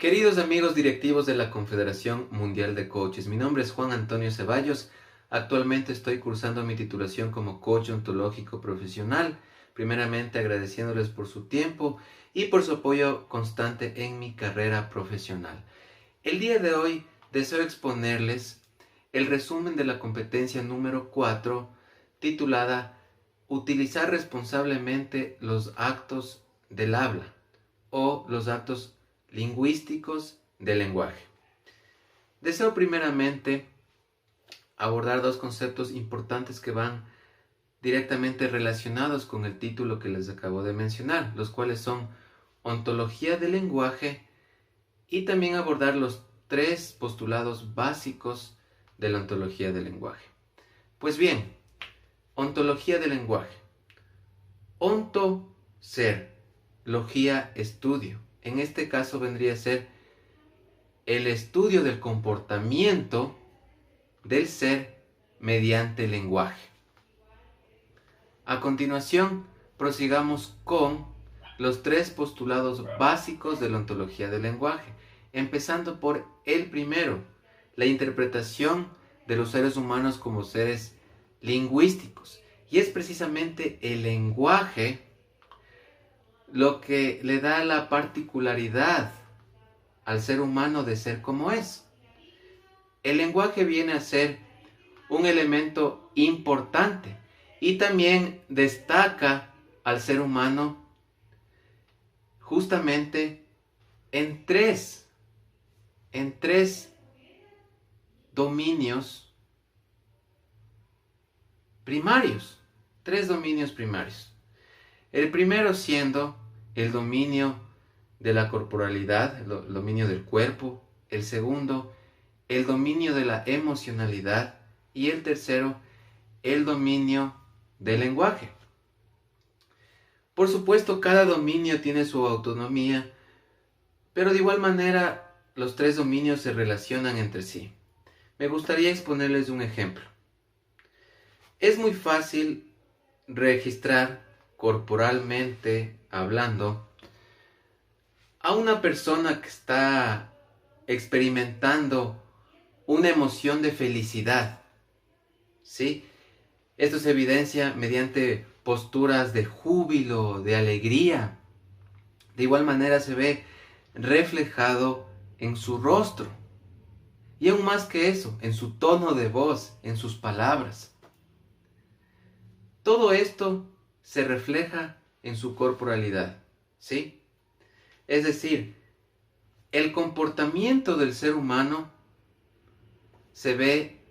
Queridos amigos directivos de la Confederación Mundial de Coaches, mi nombre es Juan Antonio Ceballos. Actualmente estoy cursando mi titulación como coach ontológico profesional, primeramente agradeciéndoles por su tiempo y por su apoyo constante en mi carrera profesional. El día de hoy deseo exponerles el resumen de la competencia número 4, titulada Utilizar responsablemente los actos del habla o los actos lingüísticos del lenguaje. Deseo primeramente abordar dos conceptos importantes que van directamente relacionados con el título que les acabo de mencionar, los cuales son ontología del lenguaje y también abordar los tres postulados básicos de la ontología del lenguaje. Pues bien, ontología del lenguaje. Onto, ser. Logía, estudio. En este caso vendría a ser el estudio del comportamiento del ser mediante el lenguaje. A continuación, prosigamos con los tres postulados básicos de la ontología del lenguaje, empezando por el primero, la interpretación de los seres humanos como seres lingüísticos. Y es precisamente el lenguaje lo que le da la particularidad al ser humano de ser como es. El lenguaje viene a ser un elemento importante y también destaca al ser humano justamente en tres dominios primarios. Tres dominios primarios. El primero siendo el dominio de la corporalidad, el dominio del cuerpo. El segundo, el dominio de la emocionalidad. Y el tercero, el dominio del lenguaje. Por supuesto, cada dominio tiene su autonomía, pero de igual manera los tres dominios se relacionan entre sí. Me gustaría exponerles un ejemplo. Es muy fácil registrar corporalmente hablando a una persona que está experimentando una emoción de felicidad, ¿sí? Esto se evidencia mediante posturas de júbilo, de alegría. De igual manera se ve reflejado en su rostro. Y aún más que eso, en su tono de voz, en sus palabras. Todo esto se refleja en su corporalidad, ¿sí? Es decir, el comportamiento del ser humano se ve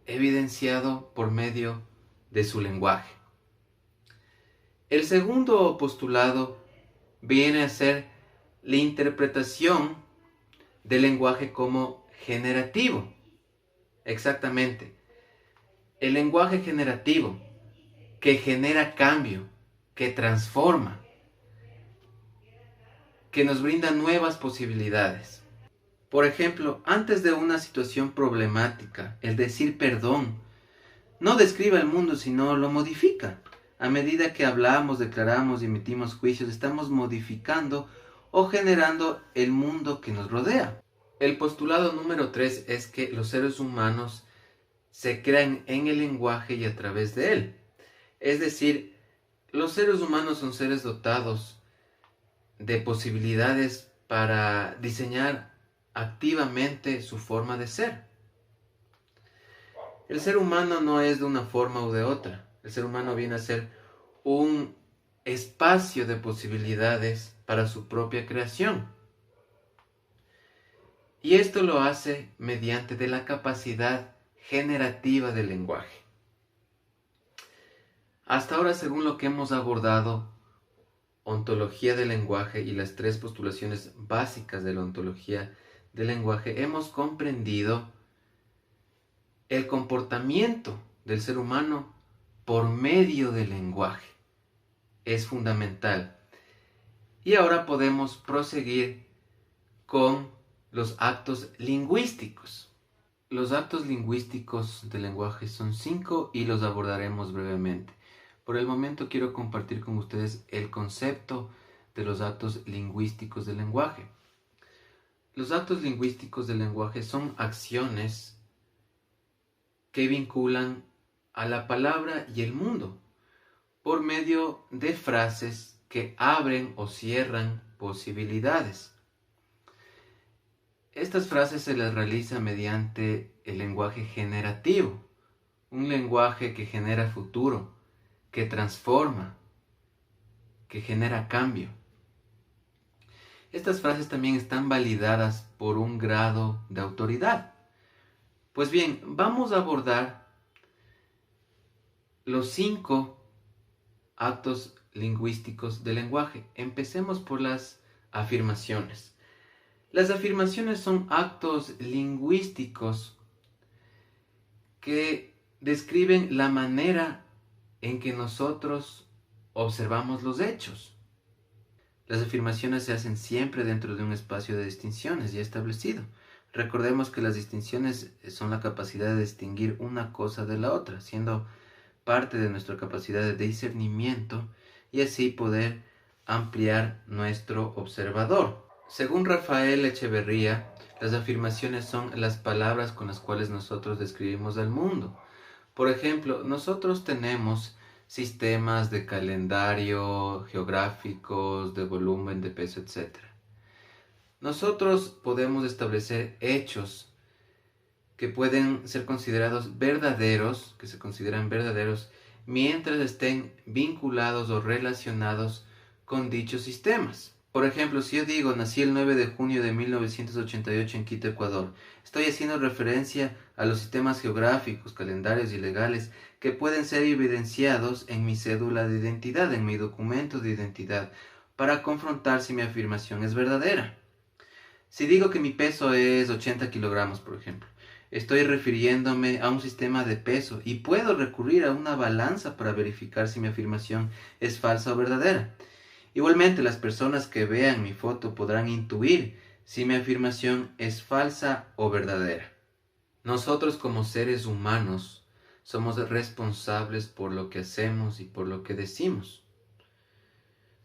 evidenciado por medio de su lenguaje. El segundo postulado viene a ser la interpretación del lenguaje como generativo. Exactamente. El lenguaje generativo que genera cambio, que transforma, que nos brinda nuevas posibilidades. Por ejemplo, antes de una situación problemática, el decir perdón no describe el mundo, sino lo modifica. A medida que hablamos, declaramos y emitimos juicios, estamos modificando o generando el mundo que nos rodea. El postulado número 3 es que los seres humanos se crean en el lenguaje y a través de él. Es decir, los seres humanos son seres dotados de posibilidades para diseñar activamente su forma de ser. El ser humano no es de una forma u de otra. El ser humano viene a ser un espacio de posibilidades para su propia creación. Y esto lo hace mediante de la capacidad generativa del lenguaje. Hasta ahora, según lo que hemos abordado, ontología del lenguaje y las tres postulaciones básicas de la ontología del lenguaje, hemos comprendido el comportamiento del ser humano por medio del lenguaje. Es fundamental. Y ahora podemos proseguir con los actos lingüísticos. Los actos lingüísticos del lenguaje son 5 y los abordaremos brevemente. Por el momento quiero compartir con ustedes el concepto de los actos lingüísticos del lenguaje. Los actos lingüísticos del lenguaje son acciones que vinculan a la palabra y el mundo por medio de frases que abren o cierran posibilidades. Estas frases se las realiza mediante el lenguaje generativo, un lenguaje que genera futuro, que transforma, que genera cambio. Estas frases también están validadas por un grado de autoridad. Pues bien, vamos a abordar los 5 actos lingüísticos del lenguaje. Empecemos por las afirmaciones. Las afirmaciones son actos lingüísticos que describen la manera en que nosotros observamos los hechos. Las afirmaciones se hacen siempre dentro de un espacio de distinciones ya establecido. Recordemos que las distinciones son la capacidad de distinguir una cosa de la otra, siendo parte de nuestra capacidad de discernimiento y así poder ampliar nuestro observador. Según Rafael Echeverría, las afirmaciones son las palabras con las cuales nosotros describimos al mundo. Por ejemplo, nosotros tenemos sistemas de calendario geográficos, de volumen, de peso, etc. Nosotros podemos establecer hechos que pueden ser considerados verdaderos, que se consideran verdaderos, mientras estén vinculados o relacionados con dichos sistemas. Por ejemplo, si yo digo, nací el 9 de junio de 1988 en Quito, Ecuador, estoy haciendo referencia a los sistemas geográficos, calendarios y legales que pueden ser evidenciados en mi cédula de identidad, en mi documento de identidad, para confrontar si mi afirmación es verdadera. Si digo que mi peso es 80 kilogramos, por ejemplo, estoy refiriéndome a un sistema de peso y puedo recurrir a una balanza para verificar si mi afirmación es falsa o verdadera. Igualmente, las personas que vean mi foto podrán intuir si mi afirmación es falsa o verdadera. Nosotros como seres humanos somos responsables por lo que hacemos y por lo que decimos.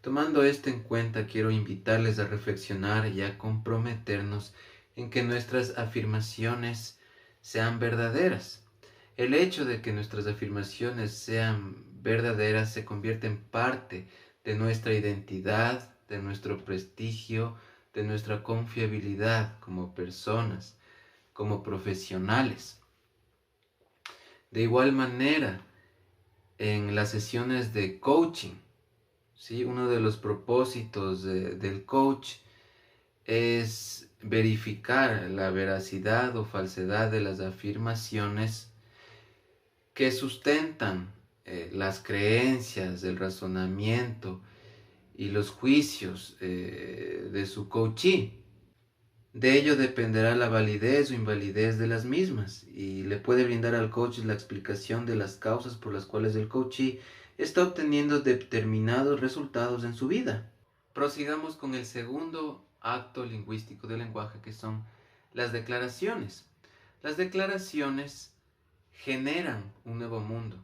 Tomando esto en cuenta, quiero invitarles a reflexionar y a comprometernos en que nuestras afirmaciones sean verdaderas. El hecho de que nuestras afirmaciones sean verdaderas se convierte en parte de nuestra identidad, de nuestro prestigio, de nuestra confiabilidad como personas, como profesionales. De igual manera, en las sesiones de coaching, ¿sí? Uno de los propósitos del coach es verificar la veracidad o falsedad de las afirmaciones que sustentan las creencias, el razonamiento y los juicios de su coachee. De ello dependerá la validez o invalidez de las mismas y le puede brindar al coach la explicación de las causas por las cuales el coachee está obteniendo determinados resultados en su vida. Prosigamos con el segundo acto lingüístico del lenguaje, que son las declaraciones. Las declaraciones generan un nuevo mundo.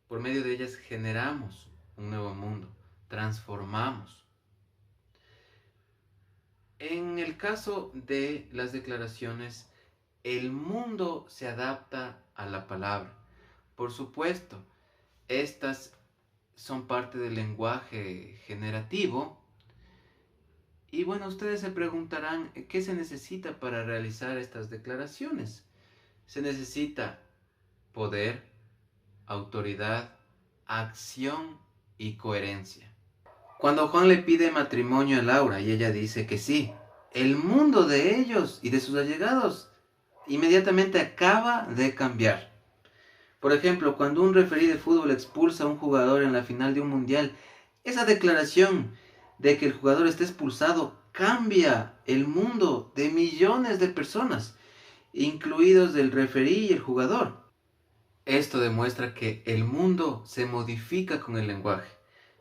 Por medio de ellas generamos un nuevo mundo, transformamos. En el caso de las declaraciones, el mundo se adapta a la palabra. Por supuesto, estas son parte del lenguaje generativo. Y bueno, ustedes se preguntarán, ¿qué se necesita para realizar estas declaraciones? Se necesita poder, autoridad, acción y coherencia. Cuando Juan le pide matrimonio a Laura y ella dice que sí, el mundo de ellos y de sus allegados inmediatamente acaba de cambiar. Por ejemplo, cuando un referí de fútbol expulsa a un jugador en la final de un mundial, esa declaración de que el jugador está expulsado cambia el mundo de millones de personas, incluidos el referí y el jugador. Esto demuestra que el mundo se modifica con el lenguaje,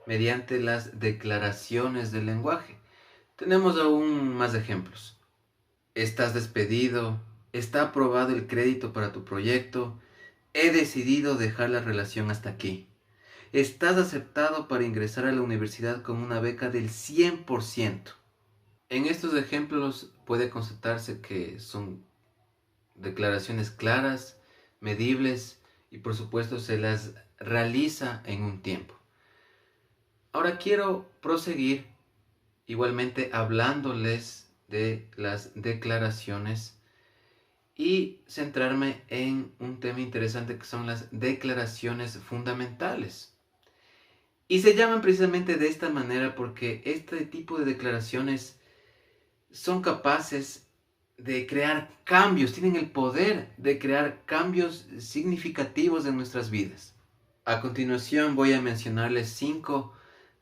mediante las declaraciones del lenguaje. Tenemos aún más ejemplos. Estás despedido, está aprobado el crédito para tu proyecto, he decidido dejar la relación hasta aquí. Estás aceptado para ingresar a la universidad con una beca del 100%. En estos ejemplos puede constatarse que son declaraciones claras, medibles y por supuesto se las realiza en un tiempo. Ahora quiero proseguir igualmente hablándoles de las declaraciones y centrarme en un tema interesante que son las declaraciones fundamentales. Y se llaman precisamente de esta manera porque este tipo de declaraciones son capaces de crear cambios, tienen el poder de crear cambios significativos en nuestras vidas. A continuación voy a mencionarles 5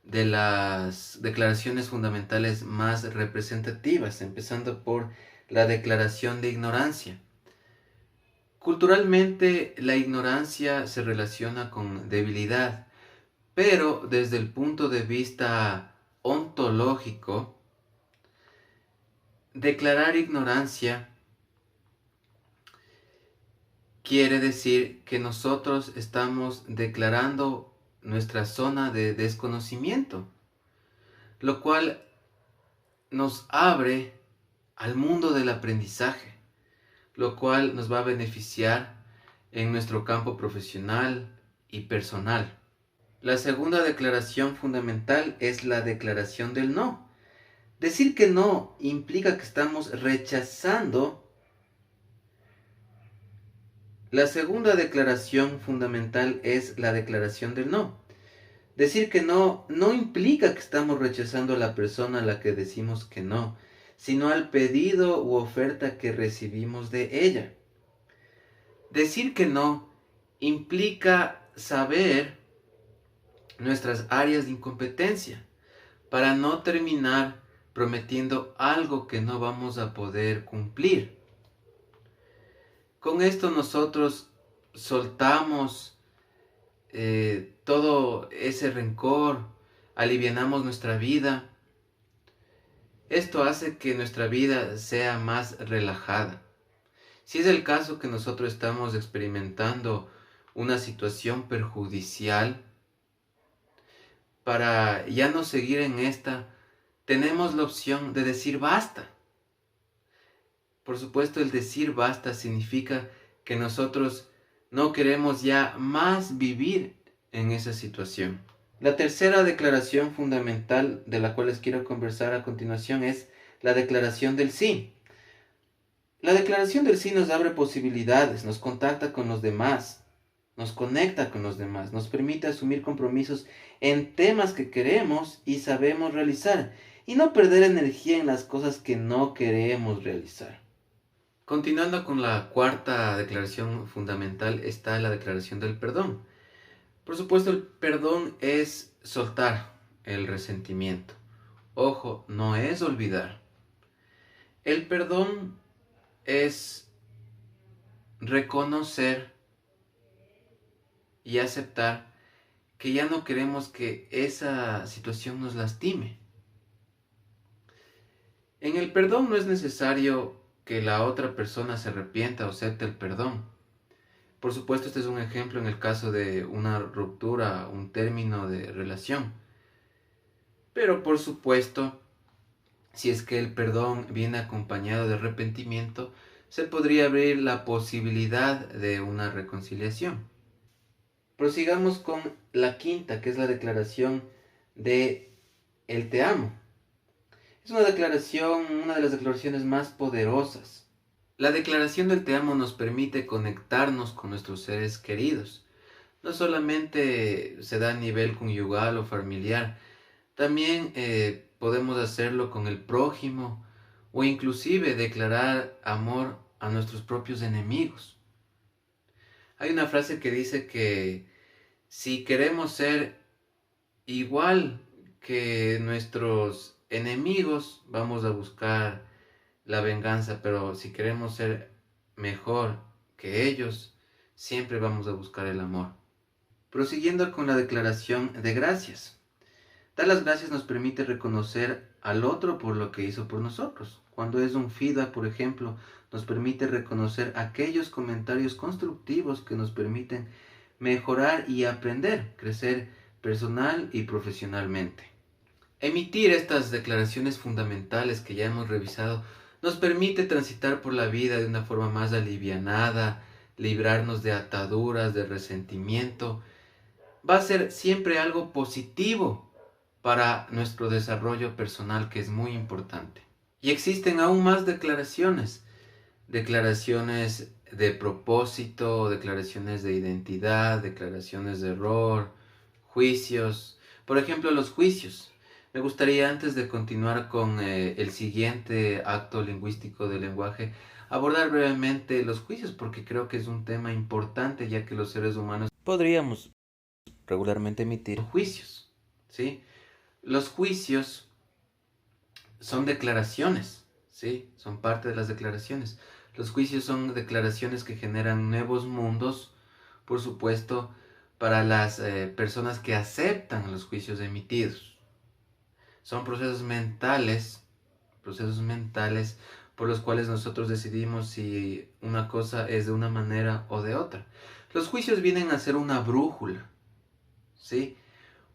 de las declaraciones fundamentales más representativas, empezando por la declaración de ignorancia. Culturalmente, la ignorancia se relaciona con debilidad, pero desde el punto de vista ontológico, declarar ignorancia quiere decir que nosotros estamos declarando nuestra zona de desconocimiento, lo cual nos abre al mundo del aprendizaje, lo cual nos va a beneficiar en nuestro campo profesional y personal. La segunda declaración fundamental es la declaración del no. Decir que no implica que estamos rechazando. La segunda declaración fundamental es la declaración del no. Decir que no implica que estamos rechazando a la persona a la que decimos que no, sino al pedido u oferta que recibimos de ella. Decir que no implica saber nuestras áreas de incompetencia para no terminar prometiendo algo que no vamos a poder cumplir. Con esto nosotros soltamos todo ese rencor, alivianamos nuestra vida. Esto hace que nuestra vida sea más relajada. Si es el caso que nosotros estamos experimentando una situación perjudicial, para ya no seguir en esta, tenemos la opción de decir basta. Por supuesto, el decir basta significa que nosotros no queremos ya más vivir en esa situación. La tercera declaración fundamental de la cual les quiero conversar a continuación es la declaración del sí. La declaración del sí nos abre posibilidades, nos contacta con los demás, nos conecta con los demás, nos permite asumir compromisos en temas que queremos y sabemos realizar y no perder energía en las cosas que no queremos realizar. Continuando con la cuarta declaración fundamental está la declaración del perdón. Por supuesto, el perdón es soltar el resentimiento. Ojo, no es olvidar. El perdón es reconocer y aceptar que ya no queremos que esa situación nos lastime. En el perdón no es necesario que la otra persona se arrepienta o acepte el perdón. Por supuesto, este es un ejemplo en el caso de una ruptura, un término de relación. Pero por supuesto, si es que el perdón viene acompañado de arrepentimiento, se podría abrir la posibilidad de una reconciliación. Prosigamos con la quinta, que es la declaración de el te amo. Es una de las declaraciones más poderosas. La declaración del te amo nos permite conectarnos con nuestros seres queridos. No solamente se da a nivel conyugal o familiar, también podemos hacerlo con el prójimo o inclusive declarar amor a nuestros propios enemigos. Hay una frase que dice que si queremos ser igual que nuestros enemigos, vamos a buscar la venganza, pero si queremos ser mejor que ellos, siempre vamos a buscar el amor. Prosiguiendo con la declaración de gracias. Dar las gracias nos permite reconocer al otro por lo que hizo por nosotros. Cuando es un feedback, por ejemplo, nos permite reconocer aquellos comentarios constructivos que nos permiten mejorar y aprender, crecer personal y profesionalmente. Emitir estas declaraciones fundamentales que ya hemos revisado Nos permite transitar por la vida de una forma más alivianada, librarnos de ataduras, de resentimiento. Va a ser siempre algo positivo para nuestro desarrollo personal, que es muy importante. Y existen aún más declaraciones. Declaraciones de propósito, declaraciones de identidad, declaraciones de error, juicios. Por ejemplo, los juicios. Me gustaría, antes de continuar con el siguiente acto lingüístico del lenguaje, abordar brevemente los juicios, porque creo que es un tema importante, ya que los seres humanos podríamos regularmente emitir juicios, ¿sí? Los juicios son declaraciones, ¿sí? Son parte de las declaraciones. Los juicios son declaraciones que generan nuevos mundos, por supuesto, para las personas que aceptan los juicios emitidos. Son procesos mentales por los cuales nosotros decidimos si una cosa es de una manera o de otra. Los juicios vienen a ser una brújula, ¿sí?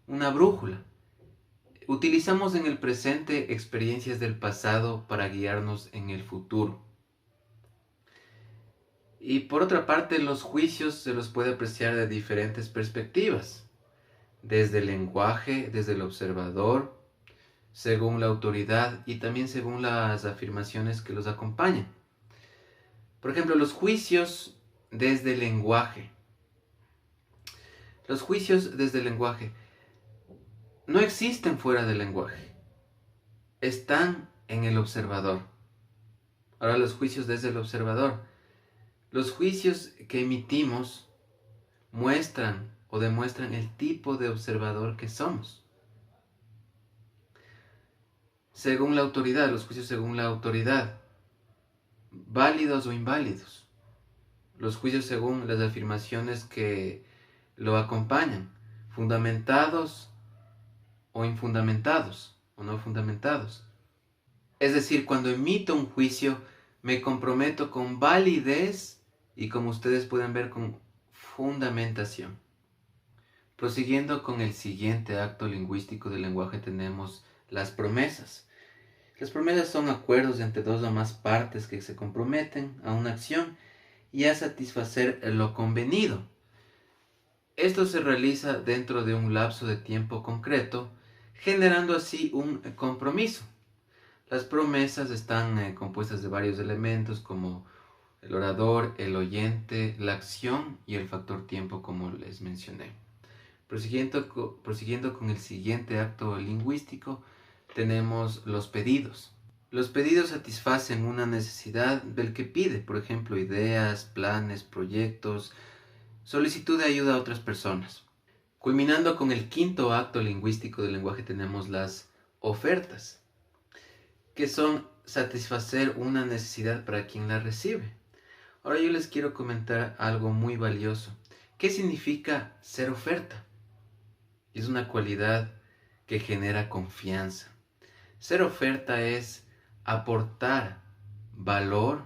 Una brújula. Utilizamos en el presente experiencias del pasado para guiarnos en el futuro. Y por otra parte, los juicios se los puede apreciar de diferentes perspectivas, desde el lenguaje, desde el observador, según la autoridad y también según las afirmaciones que los acompañan. Por ejemplo, los juicios desde el lenguaje. Los juicios desde el lenguaje no existen fuera del lenguaje, están en el observador. Ahora, los juicios desde el observador. Los juicios que emitimos muestran o demuestran el tipo de observador que somos. Según la autoridad, los juicios según la autoridad, válidos o inválidos. Los juicios según las afirmaciones que lo acompañan, fundamentados o infundamentados o no fundamentados. Es decir, cuando emito un juicio, me comprometo con validez y, como ustedes pueden ver, con fundamentación. Prosiguiendo con el siguiente acto lingüístico del lenguaje, tenemos las promesas. Las promesas son acuerdos entre dos o más partes que se comprometen a una acción y a satisfacer lo convenido. Esto se realiza dentro de un lapso de tiempo concreto, generando así un compromiso. Las promesas están compuestas de varios elementos como el orador, el oyente, la acción y el factor tiempo, como les mencioné. Prosiguiendo con el siguiente acto lingüístico, tenemos los pedidos. Los pedidos satisfacen una necesidad del que pide, por ejemplo, ideas, planes, proyectos, solicitud de ayuda a otras personas. Culminando con el quinto acto lingüístico del lenguaje, tenemos las ofertas, que son satisfacer una necesidad para quien la recibe. Ahora yo les quiero comentar algo muy valioso. ¿Qué significa ser oferta? Es una cualidad que genera confianza. Ser oferta es aportar valor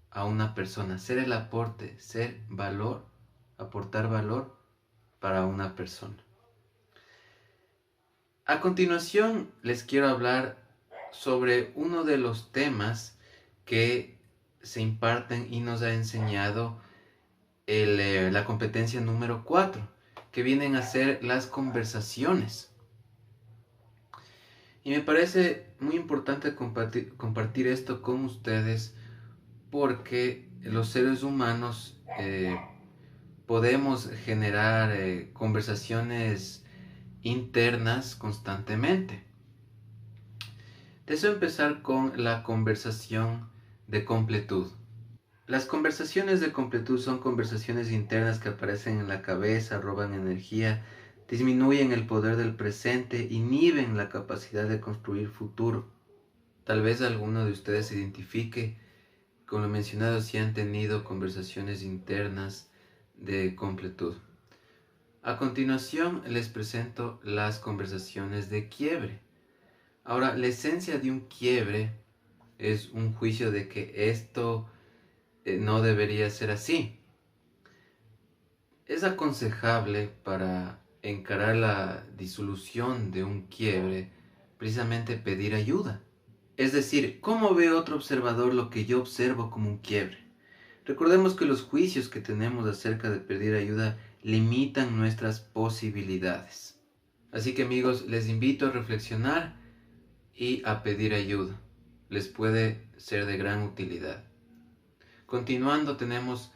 a una persona, ser el aporte, ser valor, aportar valor para una persona. A continuación les quiero hablar sobre uno de los temas que se imparten y nos ha enseñado la competencia número 4, que vienen a ser las conversaciones. Y me parece muy importante compartir esto con ustedes, porque los seres humanos podemos generar conversaciones internas constantemente. Deseo empezar con la conversación de completud. Las conversaciones de completud son conversaciones internas que aparecen en la cabeza, roban energía, disminuyen el poder del presente, inhiben la capacidad de construir futuro. Tal vez alguno de ustedes se identifique con lo mencionado si han tenido conversaciones internas de completud. A continuación les presento las conversaciones de quiebre. Ahora, la esencia de un quiebre es un juicio de que esto no debería ser así. Es aconsejable, para encarar la disolución de un quiebre, precisamente pedir ayuda. Es decir, ¿cómo ve otro observador lo que yo observo como un quiebre? Recordemos que los juicios que tenemos acerca de pedir ayuda limitan nuestras posibilidades. Así que amigos, les invito a reflexionar y a pedir ayuda. Les puede ser de gran utilidad. Continuando, tenemos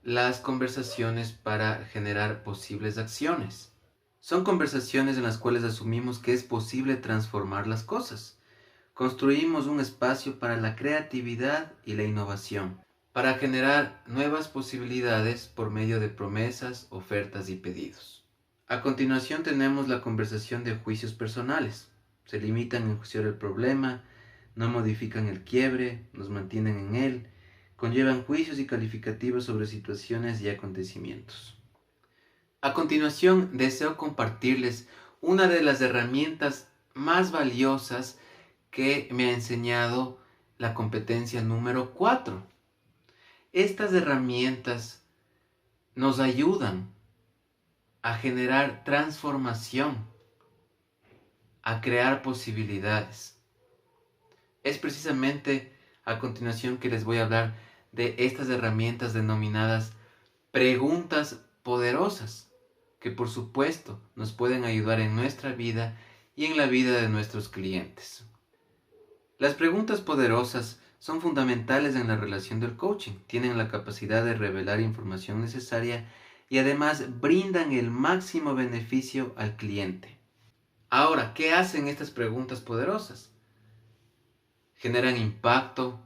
las conversaciones para generar posibles acciones. Son conversaciones en las cuales asumimos que es posible transformar las cosas. Construimos un espacio para la creatividad y la innovación, para generar nuevas posibilidades por medio de promesas, ofertas y pedidos. A continuación tenemos la conversación de juicios personales. Se limitan a enjuiciar el problema, no modifican el quiebre, nos mantienen en él, conllevan juicios y calificativos sobre situaciones y acontecimientos. A continuación deseo compartirles una de las herramientas más valiosas que me ha enseñado la competencia número 4. Estas herramientas nos ayudan a generar transformación, a crear posibilidades. Es precisamente a continuación que les voy a hablar de estas herramientas denominadas preguntas poderosas, que por supuesto nos pueden ayudar en nuestra vida y en la vida de nuestros clientes. Las preguntas poderosas son fundamentales en la relación del coaching. Tienen la capacidad de revelar información necesaria y además brindan el máximo beneficio al cliente. Ahora, ¿qué hacen estas preguntas poderosas? Generan impacto,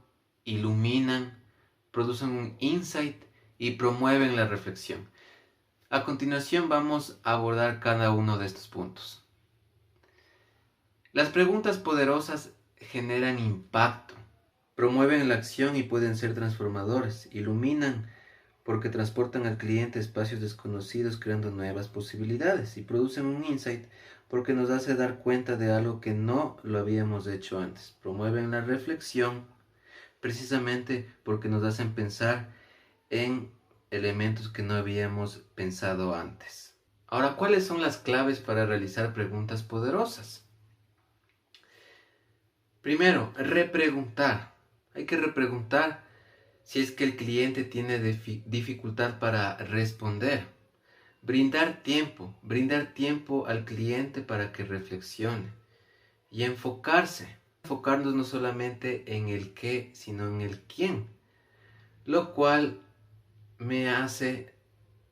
iluminan, producen un insight y promueven la reflexión. A continuación vamos a abordar cada uno de estos puntos. Las preguntas poderosas generan impacto, promueven la acción y pueden ser transformadores, iluminan porque transportan al cliente a espacios desconocidos creando nuevas posibilidades y producen un insight porque nos hace dar cuenta de algo que no lo habíamos hecho antes. Promueven la reflexión precisamente porque nos hacen pensar en elementos que no habíamos pensado antes. Ahora, ¿cuáles son las claves para realizar preguntas poderosas? Primero, repreguntar. Hay que repreguntar si es que el cliente tiene dificultad para responder. Brindar tiempo al cliente para que reflexione y enfocarnos no solamente en el qué, sino en el quién, lo cual me hace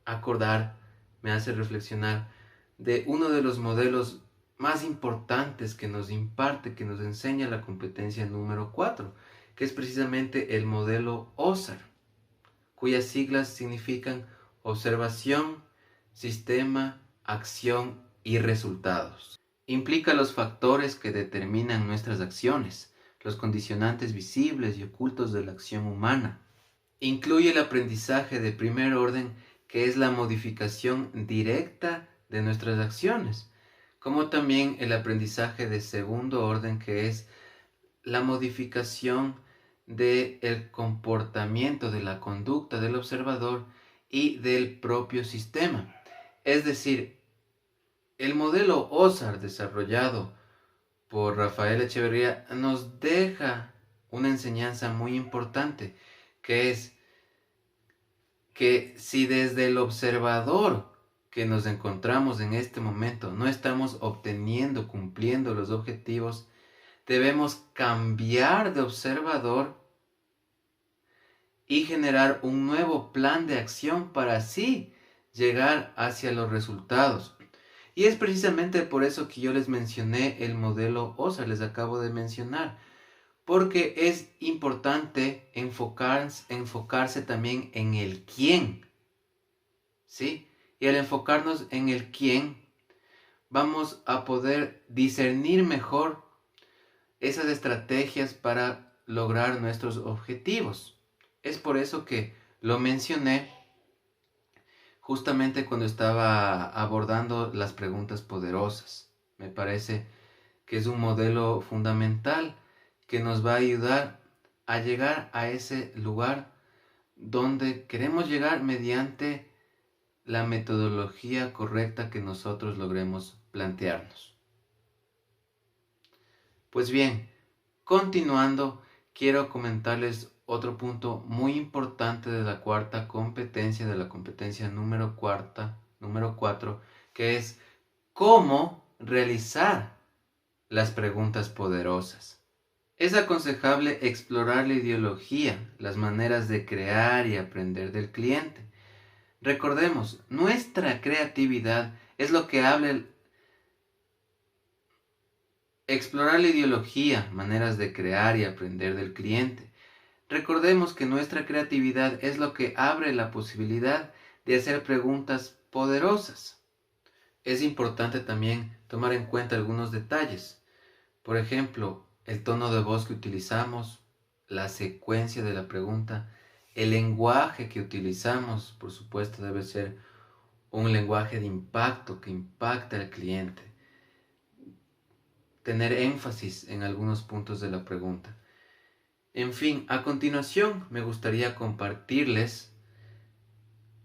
acordar, me hace reflexionar de uno de los modelos más importantes que nos imparte, que nos enseña la competencia número 4, que es precisamente el modelo OSAR, cuyas siglas significan observación, sistema, acción y resultados. Implica los factores que determinan nuestras acciones, los condicionantes visibles y ocultos de la acción humana. Incluye el aprendizaje de primer orden, que es la modificación directa de nuestras acciones, como también el aprendizaje de segundo orden, que es la modificación del comportamiento, de la conducta del observador y del propio sistema. Es decir, el modelo OSAR desarrollado por Rafael Echeverría nos deja una enseñanza muy importante, que es que si desde el observador que nos encontramos en este momento no estamos obteniendo, cumpliendo los objetivos, debemos cambiar de observador y generar un nuevo plan de acción para así llegar hacia los resultados. Y es precisamente por eso que yo les mencioné el modelo OSAR, les acabo de mencionar, porque es importante enfocarse también en el quién, ¿sí? Y al enfocarnos en el quién, vamos a poder discernir mejor esas estrategias para lograr nuestros objetivos. Es por eso que lo mencioné justamente cuando estaba abordando las preguntas poderosas. Me parece que es un modelo fundamental que nos va a ayudar a llegar a ese lugar donde queremos llegar mediante la metodología correcta que nosotros logremos plantearnos. Pues bien, Continuando, quiero comentarles otro punto muy importante de la cuarta competencia, de la competencia número 4, que es cómo realizar las preguntas poderosas. Es aconsejable explorar la ideología, las maneras de crear y aprender del cliente. Recordemos, nuestra creatividad es lo que habla. Explorar la ideología, maneras de crear y aprender del cliente. Recordemos que nuestra creatividad es lo que abre la posibilidad de hacer preguntas poderosas. Es importante también tomar en cuenta algunos detalles. Por ejemplo, el tono de voz que utilizamos, la secuencia de la pregunta, el lenguaje que utilizamos, por supuesto, debe ser un lenguaje de impacto que impacte al cliente. Tener énfasis en algunos puntos de la pregunta. En fin, a continuación me gustaría compartirles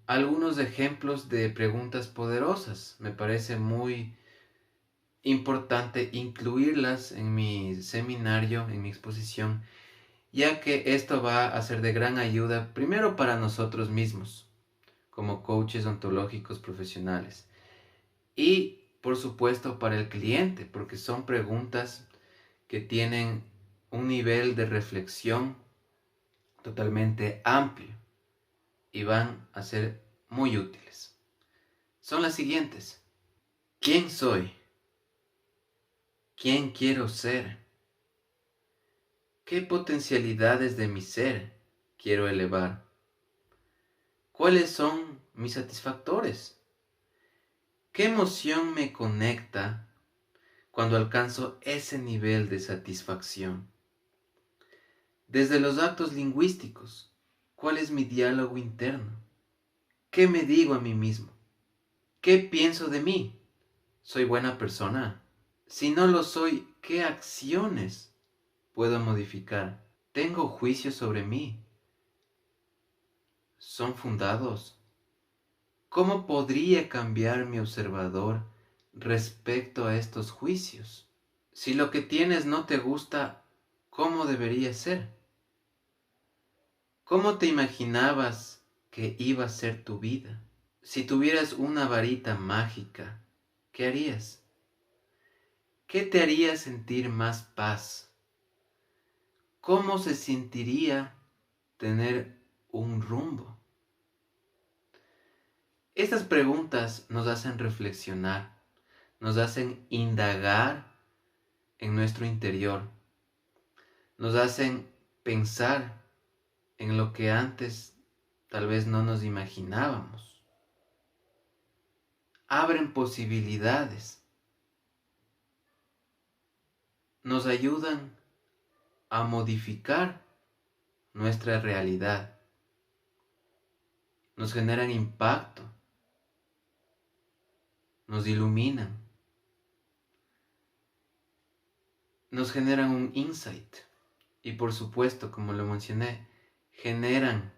algunos ejemplos de preguntas poderosas. Me parece muy importante incluirlas en mi seminario, en mi exposición, ya que esto va a ser de gran ayuda primero para nosotros mismos, como coaches ontológicos profesionales, y por supuesto para el cliente, porque son preguntas que tienen un nivel de reflexión totalmente amplio y van a ser muy útiles. Son las siguientes. ¿Quién soy? ¿Quién quiero ser? ¿Qué potencialidades de mi ser quiero elevar? ¿Cuáles son mis satisfactores? ¿Qué emoción me conecta cuando alcanzo ese nivel de satisfacción? Desde los actos lingüísticos, ¿cuál es mi diálogo interno? ¿Qué me digo a mí mismo? ¿Qué pienso de mí? ¿Soy buena persona? Si no lo soy, ¿qué acciones puedo modificar? ¿Tengo juicios sobre mí? ¿Son fundados? ¿Cómo podría cambiar mi observador respecto a estos juicios? Si lo que tienes no te gusta, ¿cómo debería ser? ¿Cómo te imaginabas que iba a ser tu vida? Si tuvieras una varita mágica, ¿qué harías? ¿Qué te haría sentir más paz? ¿Cómo se sentiría tener un rumbo? Estas preguntas nos hacen reflexionar, nos hacen indagar en nuestro interior, nos hacen pensar en lo que antes tal vez no nos imaginábamos. Abren posibilidades, nos ayudan a modificar nuestra realidad, nos generan impacto, nos iluminan, nos generan un insight y por supuesto, como lo mencioné, generan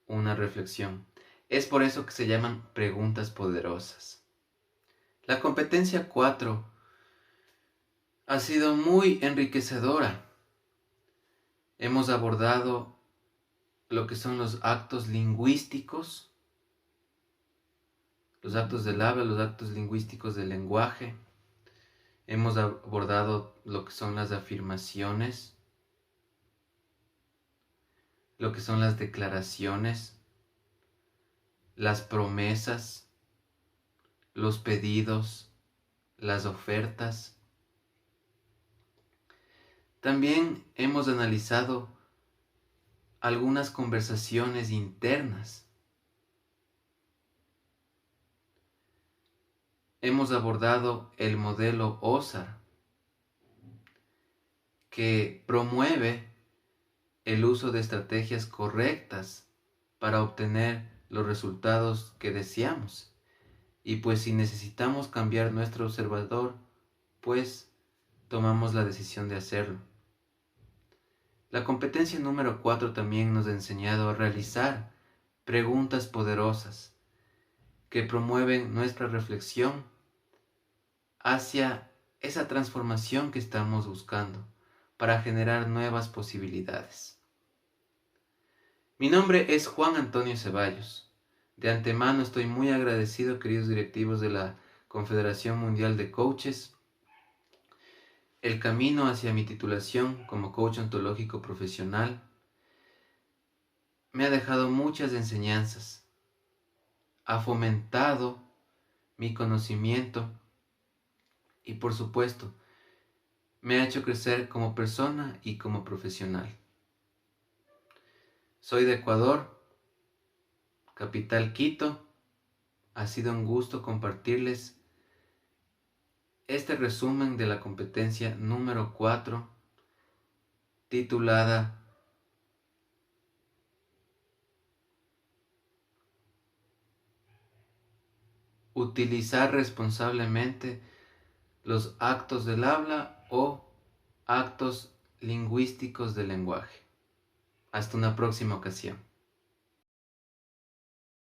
una reflexión. Es por eso que se llaman preguntas poderosas. La competencia 4 ha sido muy enriquecedora. Hemos abordado lo que son los actos lingüísticos, los actos del habla, los actos lingüísticos del lenguaje. Hemos abordado lo que son las afirmaciones, lo que son las declaraciones, las promesas, los pedidos, las ofertas. También hemos analizado algunas conversaciones internas. Hemos abordado el modelo OSAR, que promueve el uso de estrategias correctas para obtener los resultados que deseamos. Y pues si necesitamos cambiar nuestro observador, pues tomamos la decisión de hacerlo. La competencia número 4 también nos ha enseñado a realizar preguntas poderosas que promueven nuestra reflexión hacia esa transformación que estamos buscando. para generar nuevas posibilidades. Mi nombre es Juan Antonio Ceballos. De antemano estoy muy agradecido, queridos directivos de la Confederación Mundial de Coaches. El camino hacia mi titulación como coach ontológico profesional me ha dejado muchas enseñanzas, ha fomentado mi conocimiento y, por supuesto, me ha hecho crecer como persona y como profesional. Soy de Ecuador, capital Quito. Ha sido un gusto compartirles este resumen de la competencia número 4, titulada Utilizar responsablemente los actos del habla o actos lingüísticos del lenguaje. Hasta una próxima ocasión.